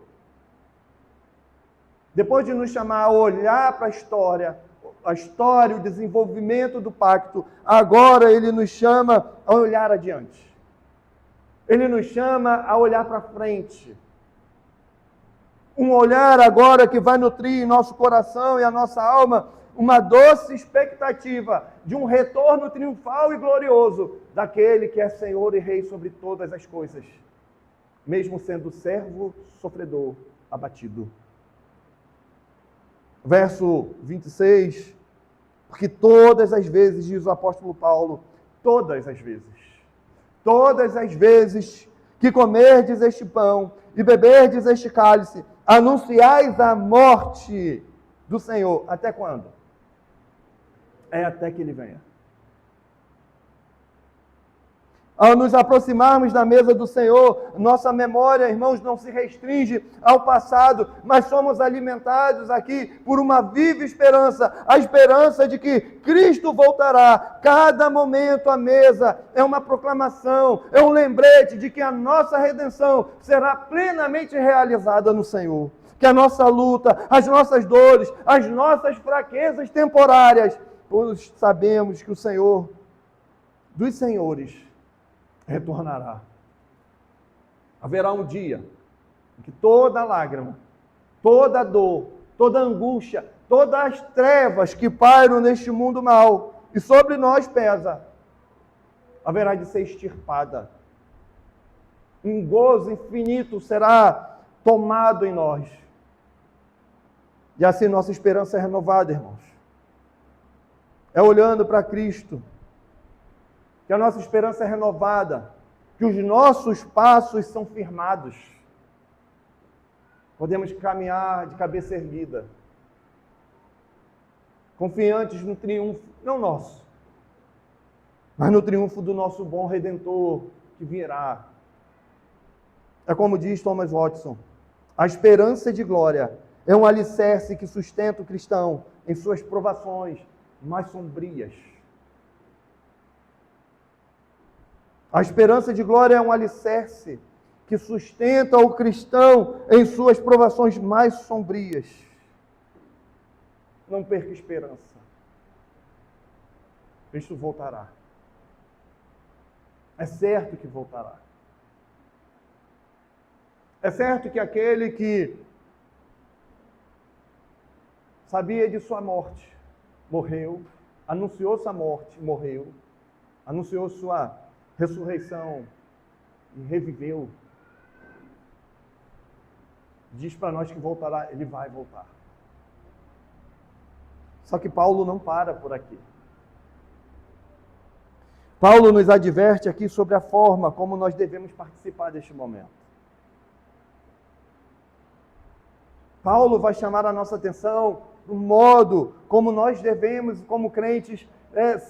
S1: depois de nos chamar a olhar para a história, o desenvolvimento do pacto, agora ele nos chama a olhar adiante. Ele nos chama a olhar para frente. Um olhar agora que vai nutrir nosso coração e a nossa alma uma doce expectativa de um retorno triunfal e glorioso daquele que é Senhor e Rei sobre todas as coisas, mesmo sendo servo, sofredor, abatido. Verso 26, porque todas as vezes, diz o apóstolo Paulo, todas as vezes que comerdes este pão e beberdes este cálice, anunciais a morte do Senhor. Até quando? É até que Ele venha. Ao nos aproximarmos da mesa do Senhor, nossa memória, irmãos, não se restringe ao passado, mas somos alimentados aqui por uma viva esperança, a esperança de que Cristo voltará. Cada momento à mesa é uma proclamação, é um lembrete de que a nossa redenção será plenamente realizada no Senhor. Que a nossa luta, as nossas dores, as nossas fraquezas temporárias, pois sabemos que o Senhor dos senhores retornará. Haverá um dia em que toda lágrima, toda dor, toda angústia, todas as trevas que pairam neste mundo mal e sobre nós pesa, haverá de ser extirpada. Um gozo infinito será tomado em nós. E assim nossa esperança é renovada, irmãos. É olhando para Cristo que a nossa esperança é renovada, que os nossos passos são firmados. Podemos caminhar de cabeça erguida, confiantes no triunfo, não nosso, mas no triunfo do nosso bom Redentor que virá. É como diz Thomas Watson, a esperança de glória é um alicerce que sustenta o cristão em suas provações mais sombrias. A esperança de glória é um alicerce que sustenta o cristão em suas provações mais sombrias. Não perca esperança. Cristo voltará. É certo que voltará. É certo que aquele que sabia de sua morte, morreu, anunciou sua morte, morreu, anunciou sua ressurreição e reviveu. Diz para nós que voltará, ele vai voltar. Só que Paulo não para por aqui. Paulo nos adverte aqui sobre a forma como nós devemos participar deste momento. Paulo vai chamar a nossa atenção no modo como nós devemos, como crentes,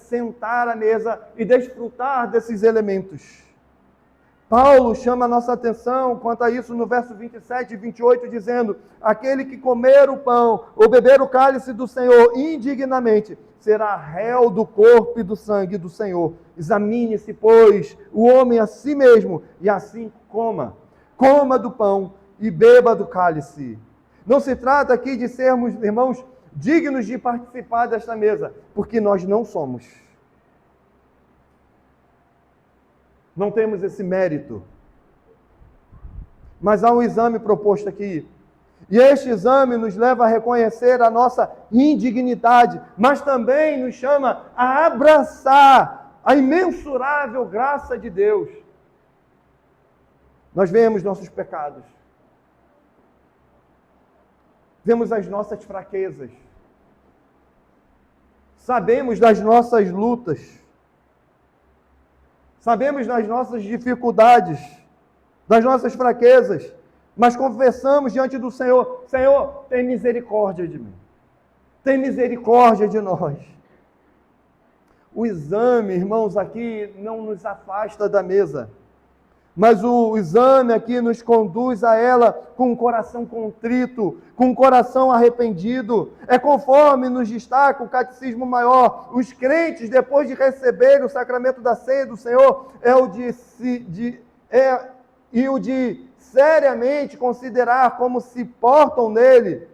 S1: sentar à mesa e desfrutar desses elementos. Paulo chama a nossa atenção quanto a isso no verso 27 e 28, dizendo: aquele que comer o pão ou beber o cálice do Senhor indignamente, será réu do corpo e do sangue do Senhor. Examine-se, pois, o homem a si mesmo, e assim coma do pão e beba do cálice. Não se trata aqui de sermos, irmãos, dignos de participar desta mesa, porque nós não somos. Não temos esse mérito. Mas há um exame proposto aqui. E este exame nos leva a reconhecer a nossa indignidade, mas também nos chama a abraçar a imensurável graça de Deus. Nós vemos nossos pecados. Vemos as nossas fraquezas. Sabemos das nossas lutas. Sabemos das nossas dificuldades, das nossas fraquezas, mas confessamos diante do Senhor: Senhor, tem misericórdia de mim. Tem misericórdia de nós. O exame, irmãos, aqui não nos afasta da mesa, mas o exame aqui nos conduz a ela com um coração contrito, com um coração arrependido. É conforme nos destaca o Catecismo Maior: os crentes, depois de receber o sacramento da ceia do Senhor, o de seriamente considerar como se portam nele.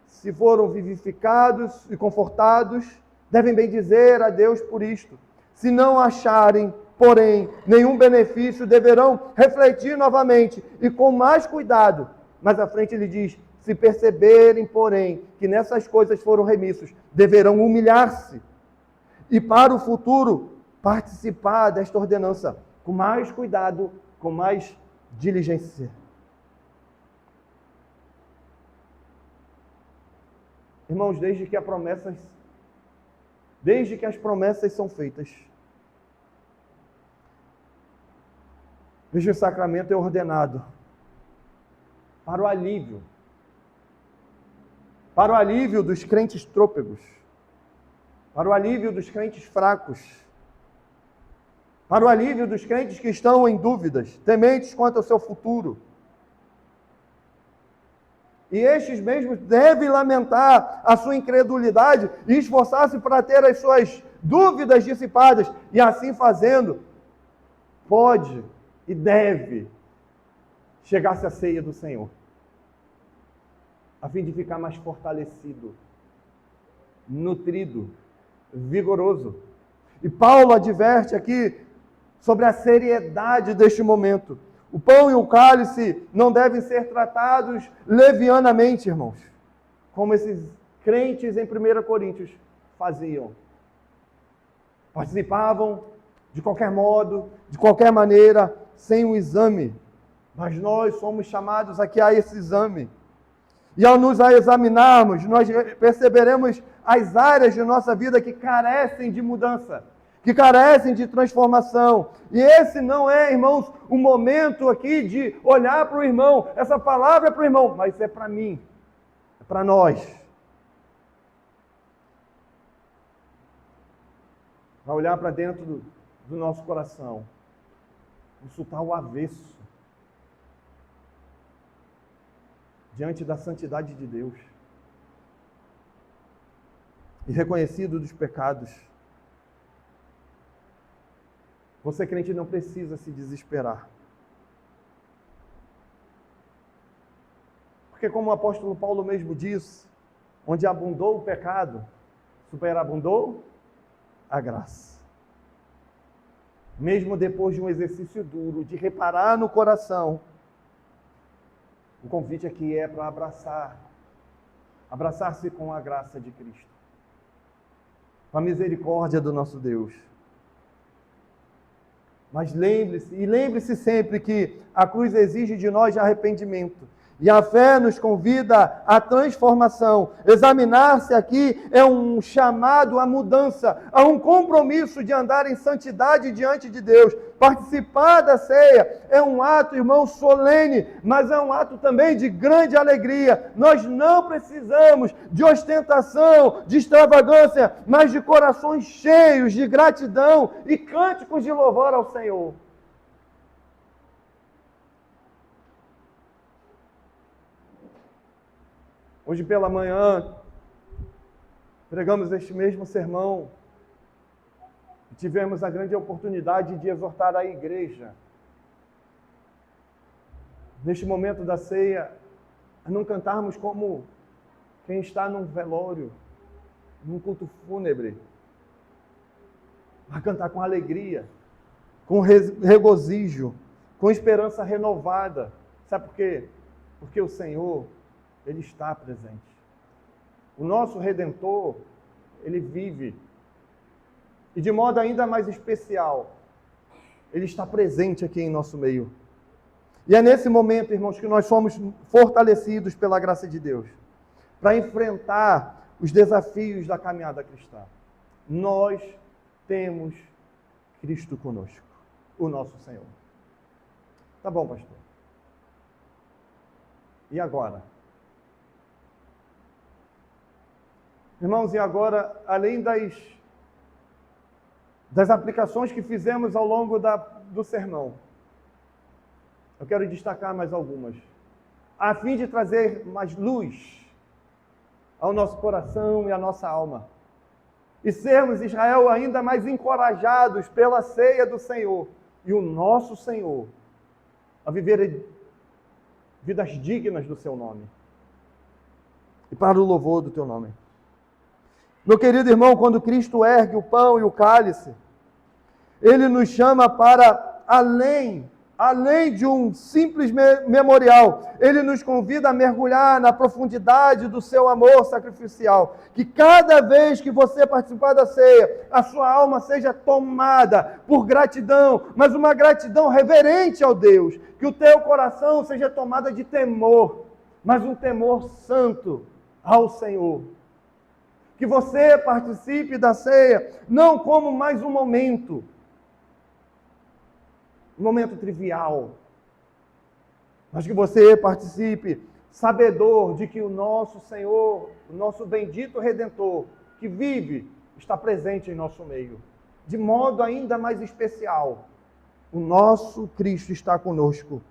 S1: Se foram vivificados e confortados, devem bendizer a Deus por isto. Se não acharem, porém, nenhum benefício, deverão refletir novamente e com mais cuidado. Mais à frente ele diz: se perceberem, porém, que nessas coisas foram remissos, deverão humilhar-se e para o futuro participar desta ordenança com mais cuidado, com mais diligência. Irmãos, desde que as promessas são feitas, este sacramento é ordenado para o alívio dos crentes trôpegos, para o alívio dos crentes fracos, para o alívio dos crentes que estão em dúvidas, tementes quanto ao seu futuro. E estes mesmos devem lamentar a sua incredulidade e esforçar-se para ter as suas dúvidas dissipadas, e assim fazendo, pode e deve chegar-se à ceia do Senhor, a fim de ficar mais fortalecido, nutrido, vigoroso. E Paulo adverte aqui sobre a seriedade deste momento. O pão e o cálice não devem ser tratados levianamente, irmãos, como esses crentes em 1 Coríntios faziam. Participavam de qualquer modo, de qualquer maneira, sem o exame. Mas nós somos chamados aqui a esse exame. E ao nos examinarmos, nós perceberemos as áreas de nossa vida que carecem de mudança, que carecem de transformação. E esse não é, irmãos, o momento aqui de olhar para o irmão. Essa palavra é para o irmão, mas é para mim, é para nós. Para olhar para dentro do nosso coração, consultar o avesso diante da santidade de Deus e reconhecido dos pecados. Você, crente, não precisa se desesperar. Porque como o apóstolo Paulo mesmo disse, onde abundou o pecado, superabundou a graça. Mesmo depois de um exercício duro, de reparar no coração, o convite aqui é para abraçar-se com a graça de Cristo, com a misericórdia do nosso Deus. Mas lembre-se sempre que a cruz exige de nós arrependimento. E a fé nos convida à transformação. Examinar-se aqui é um chamado à mudança, a um compromisso de andar em santidade diante de Deus. Participar da ceia é um ato, irmão, solene, mas é um ato também de grande alegria. Nós não precisamos de ostentação, de extravagância, mas de corações cheios de gratidão e cânticos de louvor ao Senhor. Hoje pela manhã, pregamos este mesmo sermão e tivemos a grande oportunidade de exortar a igreja, neste momento da ceia, a não cantarmos como quem está num velório, num culto fúnebre, mas cantar com alegria, com regozijo, com esperança renovada. Sabe por quê? Porque o Senhor, Ele está presente. O nosso Redentor, Ele vive. E de modo ainda mais especial, Ele está presente aqui em nosso meio. E é nesse momento, irmãos, que nós somos fortalecidos pela graça de Deus, para enfrentar os desafios da caminhada cristã. Nós temos Cristo conosco, o nosso Senhor. Tá bom, pastor. E agora? Irmãos, e agora, além das aplicações que fizemos ao longo do sermão, eu quero destacar mais algumas, a fim de trazer mais luz ao nosso coração e à nossa alma, e sermos, Israel, ainda mais encorajados pela ceia do Senhor e o nosso Senhor a viver vidas dignas do seu nome e para o louvor do teu nome. Meu querido irmão, quando Cristo ergue o pão e o cálice, Ele nos chama para além de um simples memorial. Ele nos convida a mergulhar na profundidade do seu amor sacrificial. Que cada vez que você participar da ceia, a sua alma seja tomada por gratidão, mas uma gratidão reverente ao Deus. Que o teu coração seja tomado de temor, mas um temor santo ao Senhor. Que você participe da ceia não como mais um momento trivial, mas que você participe sabedor de que o nosso Senhor, o nosso bendito Redentor, que vive, está presente em nosso meio. De modo ainda mais especial, o nosso Cristo está conosco.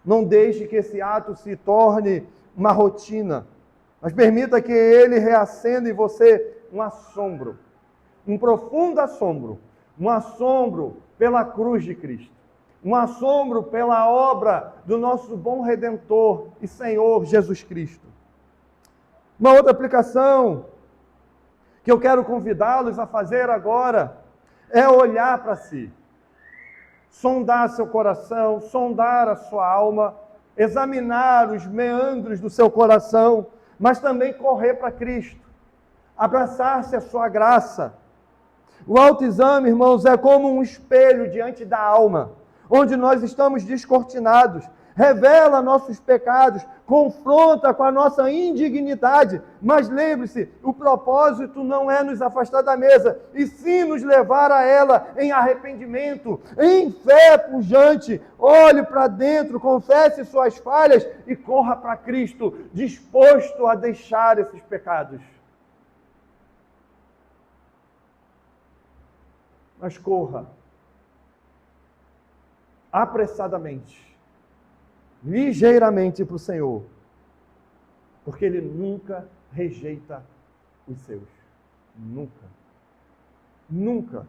S1: Não deixe que esse ato se torne uma rotina, mas permita que ele reacenda em você um assombro, um profundo assombro, um assombro pela cruz de Cristo, um assombro pela obra do nosso bom Redentor e Senhor Jesus Cristo. Uma outra aplicação que eu quero convidá-los a fazer agora é olhar para si, sondar seu coração, sondar a sua alma, examinar os meandros do seu coração, mas também correr para Cristo, abraçar-se à sua graça. O autoexame, irmãos, é como um espelho diante da alma, onde nós estamos descortinados, revela nossos pecados, confronta com a nossa indignidade, mas lembre-se, o propósito não é nos afastar da mesa, e sim nos levar a ela em arrependimento, em fé pujante. Olhe para dentro, confesse suas falhas e corra para Cristo, disposto a deixar esses pecados. mas corra apressadamente, ligeiramente para o Senhor, porque Ele nunca rejeita os seus. Nunca. Nunca.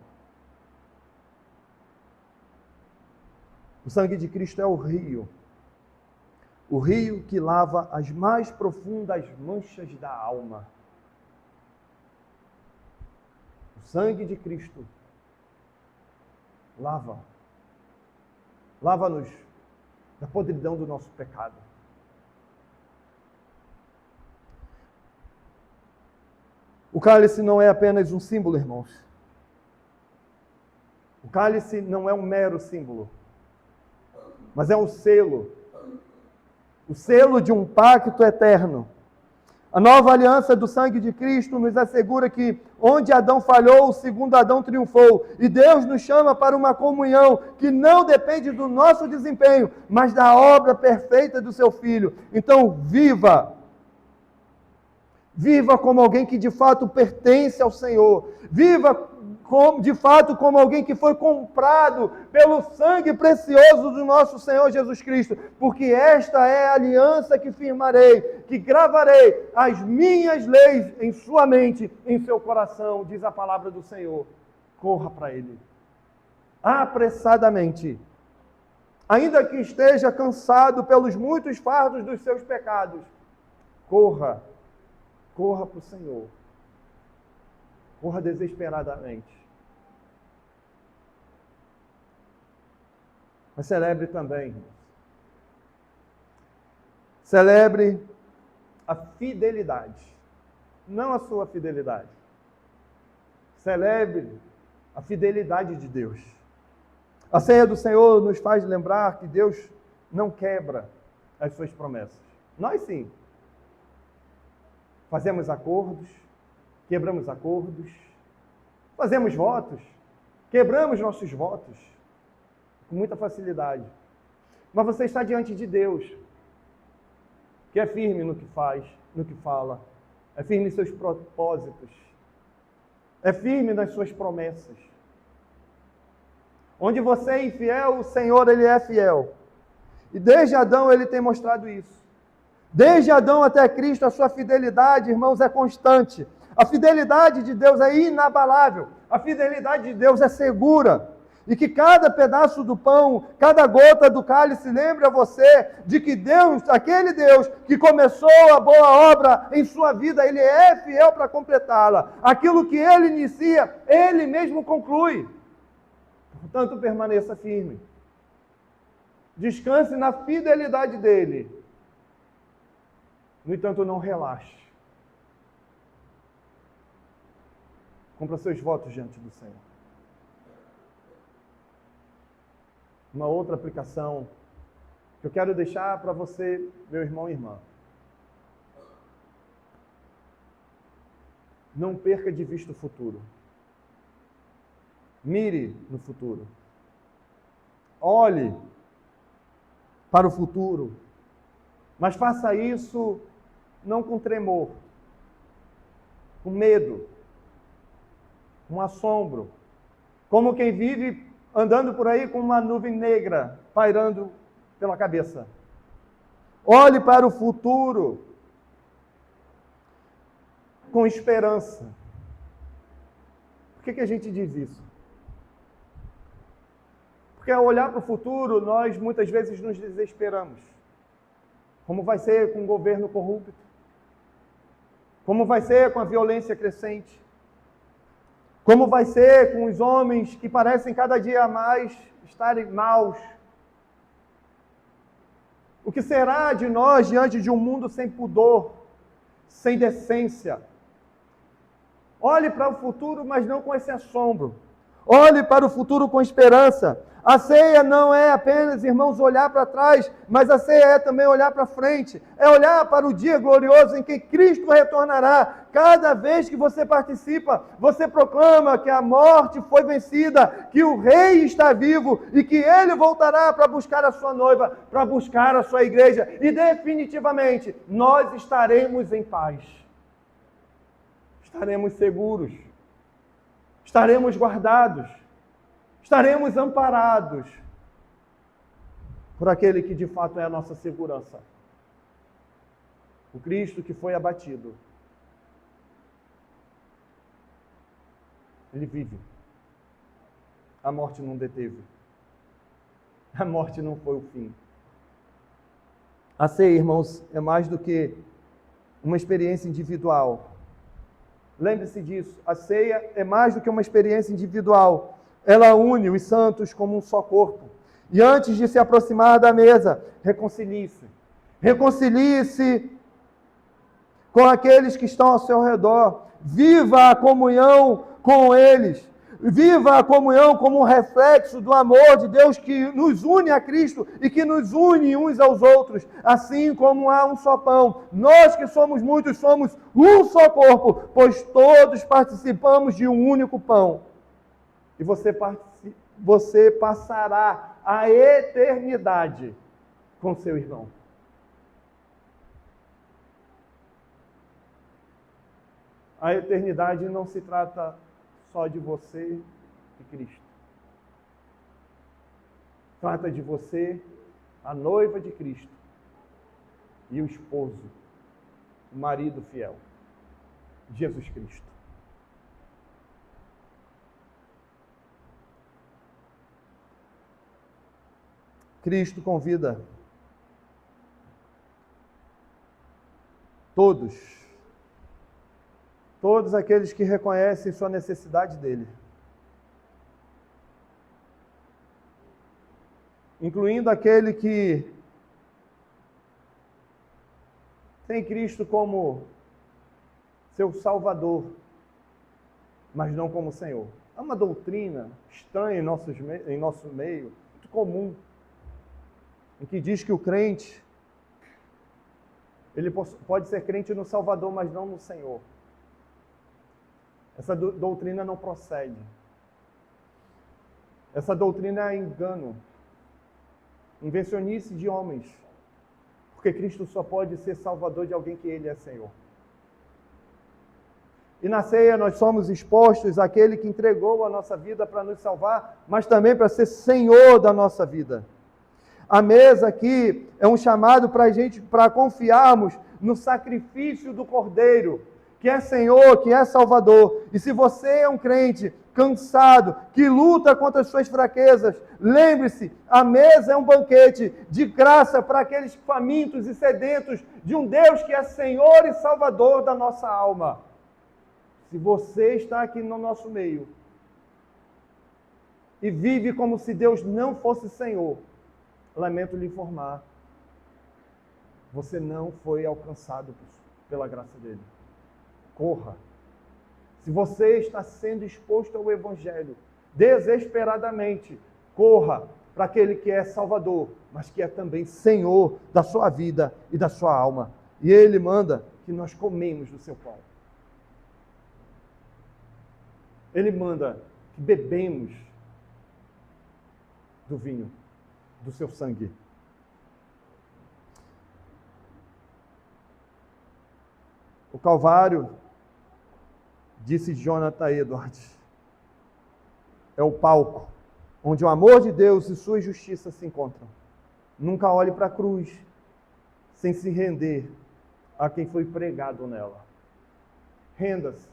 S1: O sangue de Cristo é o rio que lava as mais profundas manchas da alma. O sangue de Cristo lava-nos da podridão do nosso pecado. O cálice não é apenas um símbolo, irmãos. O cálice não é um mero símbolo, mas é um selo. O selo de um pacto eterno. A nova aliança do sangue de Cristo nos assegura que onde Adão falhou, o segundo Adão triunfou. E Deus nos chama para uma comunhão que não depende do nosso desempenho, mas da obra perfeita do seu Filho. Então, viva! Viva como alguém que de fato pertence ao Senhor. Viva de fato como alguém que foi comprado pelo sangue precioso do nosso Senhor Jesus Cristo. Porque esta é a aliança que firmarei, que gravarei as minhas leis em sua mente, em seu coração, diz a palavra do Senhor. Corra para Ele. Apressadamente. Ainda que esteja cansado pelos muitos fardos dos seus pecados. Corra para o Senhor. Corra desesperadamente. Mas celebre também, irmãos. Celebre a fidelidade. Não a sua fidelidade. Celebre a fidelidade de Deus. A ceia do Senhor nos faz lembrar que Deus não quebra as suas promessas. Nós sim. Fazemos acordos, quebramos acordos, fazemos votos, quebramos nossos votos com muita facilidade. Mas você está diante de Deus, que é firme no que faz, no que fala, é firme em seus propósitos, é firme nas suas promessas. Onde você é infiel, o Senhor, Ele é fiel. E desde Adão Ele tem mostrado isso. Desde Adão até Cristo, a sua fidelidade, irmãos, é constante. A fidelidade de Deus é inabalável. A fidelidade de Deus é segura. E que cada pedaço do pão, cada gota do cálice lembre a você de que Deus, aquele Deus que começou a boa obra em sua vida, Ele é fiel para completá-la. Aquilo que Ele inicia, Ele mesmo conclui. Portanto, permaneça firme. Descanse na fidelidade dEle. No entanto, não relaxe. Cumpra seus votos diante do Senhor. Uma outra aplicação que eu quero deixar para você, meu irmão e irmã. Não perca de vista o futuro. Mire no futuro. Olhe para o futuro. Mas faça isso não com tremor, com medo, com assombro, como quem vive andando por aí com uma nuvem negra pairando pela cabeça. Olhe para o futuro com esperança. Por que a gente diz isso? Porque ao olhar para o futuro, nós muitas vezes nos desesperamos. Como vai ser com o governo corrupto? Como vai ser com a violência crescente? Como vai ser com os homens que parecem cada dia mais estarem maus? O que será de nós diante de um mundo sem pudor, sem decência? Olhe para o futuro, mas não com esse assombro. Olhe para o futuro com esperança. A ceia não é apenas, irmãos, olhar para trás, mas a ceia é também olhar para frente. É olhar para o dia glorioso em que Cristo retornará. Cada vez que você participa, você proclama que a morte foi vencida, que o Rei está vivo e que Ele voltará para buscar a sua noiva, para buscar a sua igreja. E definitivamente, nós estaremos em paz. Estaremos seguros. Estaremos guardados. Estaremos amparados por aquele que de fato é a nossa segurança. O Cristo que foi abatido. Ele vive. A morte não deteve. A morte não foi o fim. A ceia, irmãos, é mais do que uma experiência individual. Lembre-se disso. A ceia é mais do que uma experiência individual. Ela une os santos como um só corpo. E antes de se aproximar da mesa, reconcilie-se. Reconcilie-se com aqueles que estão ao seu redor. Viva a comunhão com eles. Viva a comunhão como um reflexo do amor de Deus que nos une a Cristo e que nos une uns aos outros, assim como há um só pão. Nós que somos muitos somos um só corpo, pois todos participamos de um único pão. E você passará a eternidade com seu irmão. A eternidade não se trata só de você e Cristo. Trata de você, a noiva de Cristo, e o esposo, o marido fiel, Jesus Cristo. Cristo convida todos aqueles que reconhecem sua necessidade dele, incluindo aquele que tem Cristo como seu Salvador, mas não como Senhor. É uma doutrina estranha em nosso meio, muito comum, em que diz que o crente, ele pode ser crente no Salvador, mas não no Senhor. Essa doutrina não procede. Essa doutrina é engano, invencionice de homens, porque Cristo só pode ser Salvador de alguém que Ele é Senhor. E na ceia nós somos expostos àquele que entregou a nossa vida para nos salvar, mas também para ser Senhor da nossa vida. A mesa aqui é um chamado para confiarmos no sacrifício do Cordeiro, que é Senhor, que é Salvador. E se você é um crente cansado, que luta contra as suas fraquezas, lembre-se, a mesa é um banquete de graça para aqueles famintos e sedentos de um Deus que é Senhor e Salvador da nossa alma. Se você está aqui no nosso meio e vive como se Deus não fosse Senhor, lamento lhe informar, você não foi alcançado pela graça dele. Corra. Se você está sendo exposto ao Evangelho desesperadamente, corra para aquele que é Salvador, mas que é também Senhor da sua vida e da sua alma. E Ele manda que nós comemos do seu pão. Ele manda que bebemos do vinho, do seu sangue. O Calvário, disse Jonathan Edwards, é o palco onde o amor de Deus e sua justiça se encontram. Nunca olhe para a cruz sem se render a quem foi pregado nela. Renda-se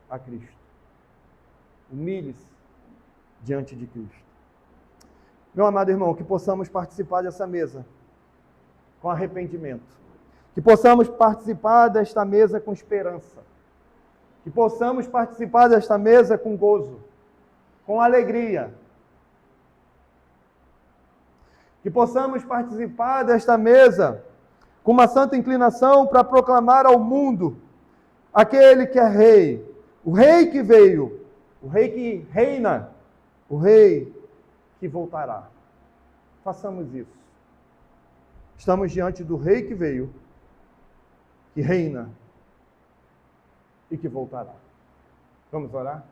S1: a Cristo. Humilhe-se diante de Cristo. Meu amado irmão, que possamos participar dessa mesa com arrependimento. Que possamos participar desta mesa com esperança. Que possamos participar desta mesa com gozo, com alegria. Que possamos participar desta mesa com uma santa inclinação para proclamar ao mundo aquele que é rei, o rei que veio, o rei que reina, o rei que voltará. Façamos isso. Estamos diante do rei que veio, que reina e que voltará. Vamos orar?